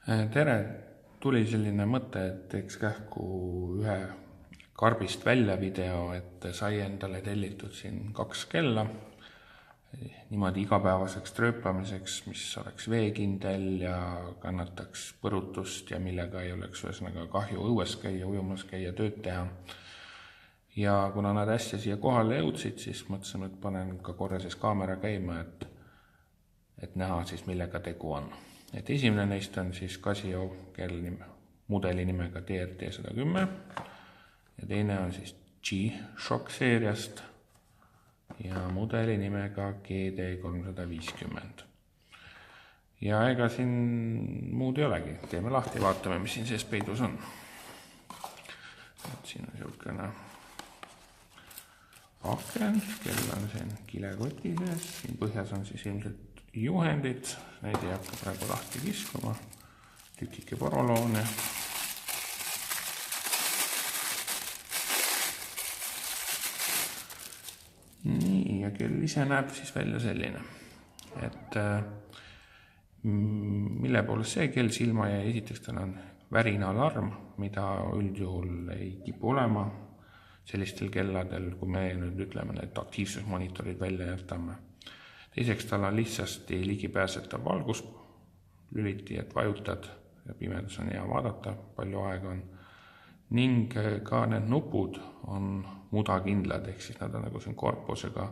Tere, tuli selline mõte, et teeks kähku ühe karbist välja video, et sai endale tellitud siin 2 kella niimoodi igapäevaseks trööpamiseks, mis oleks veekindel ja kannataks põrutust ja millega ei oleks ühesõnaga kahju õues käia, ujumas käia, tööd teha. Ja kuna nad hästi siia kohale jõudsid, siis mõtlesin, et panen ka korra siis kaamera käima, et näha siis millega tegu on. Et esimene neist on siis Casio kell mudeli nimega TRT 110 ja teine on siis G-Shock seeriast ja mudeli nimega GD 350. Ja ega siin muud ei olegi, teeme lahti, vaatame, mis siin sees peidus on. Et siin on selline aken, kell on siin kilekoti sees, siin põhjas on siis ilmselt juhendid, neid ei hakka praegu lahti kiskuma, tükike poroloone. Nii, ja kell ise näeb siis välja selline, et mille poolest see kell silma jäi, esiteks tal on värinaalarm, mida üldjuhul ei kipu olema sellistel kelladel, kui me nüüd ütleme, et aktiivsusmonitorid välja jätame. Teiseks tal on lihtsasti ligipääsetav valguslüliti, et vajutad ja pimedus on hea vaadata, palju aega on. Ning ka need nupud on mudakindlad, ehk siis nad on nagu siin korpusega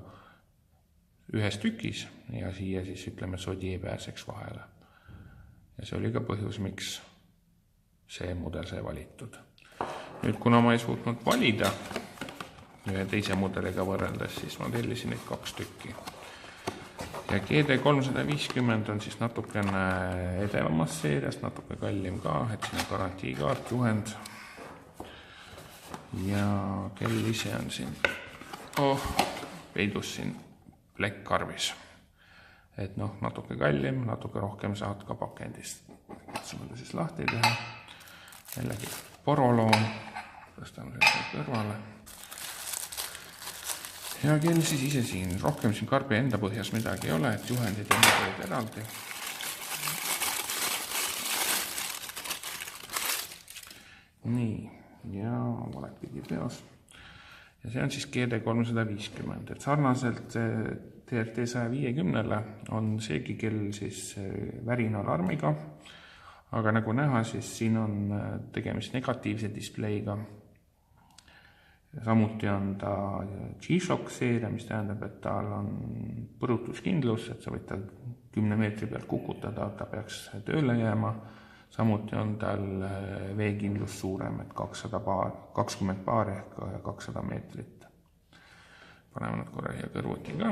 ühes tükis ja siia siis ütleme sodi ei pääseks vahele. Ja see oli ka põhjus, miks see mudel sai valitud. Nüüd, kuna ma ei suutnud valida ühe teise mudeliga võrreldes, siis ma tellisin neid 2 tükki. Ja GD 350 on siis natukene edevamast seeriast, natuke kallim ka, et siin on garantiikaart, juhend. Ja kell ise on siin, peidus siin plekkkarvis. Et natuke kallim, natuke rohkem saad ka pakendist. Katsume ta siis lahti teha. Jällegi poroloon, tõstame selle kõrvale. Ja kell siis ise siin, rohkem siin karbi enda põhjas midagi ei ole, et juhendid ja mõtleid eraldi. Nii, ja valet pidi peos. Ja see on siis GD 350, et sarnaselt TRT 150-le on seegi kell siis värinaalarmiga, aga nagu näha, siis siin on tegemist negatiivse displeiga. Samuti on ta G-Shock seeria, mis tähendab, et tal on põrutuskindlus, et sa võid tal 10 meetri pealt kukutada, ta peaks tööle jääma. Samuti on tal veekindlus suurem, et 20 paari ehk 200 meetrit. Paneme nad korra siia kõrvuti ka.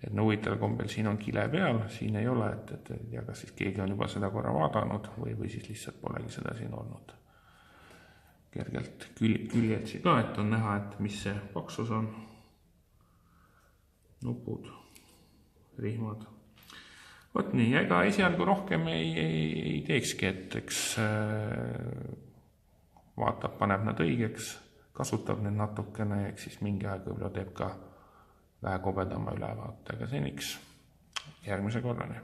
Et huvitaval kombel siin on kile peal, siin ei ole, et ja kas siis keegi on juba seda korra vaadanud või siis lihtsalt polegi seda siin olnud. Kergelt küljetsi ka, et on näha, et mis see paksus on. Nupud, rihmad. Võt nii, ega esialgu rohkem ei teekski, et eks vaatab, paneb nad õigeks, kasutab need natukene, eks siis mingi aeg võib-olla teeb ka vähe kobedama ülevaate, aga seniks järgmise korrani.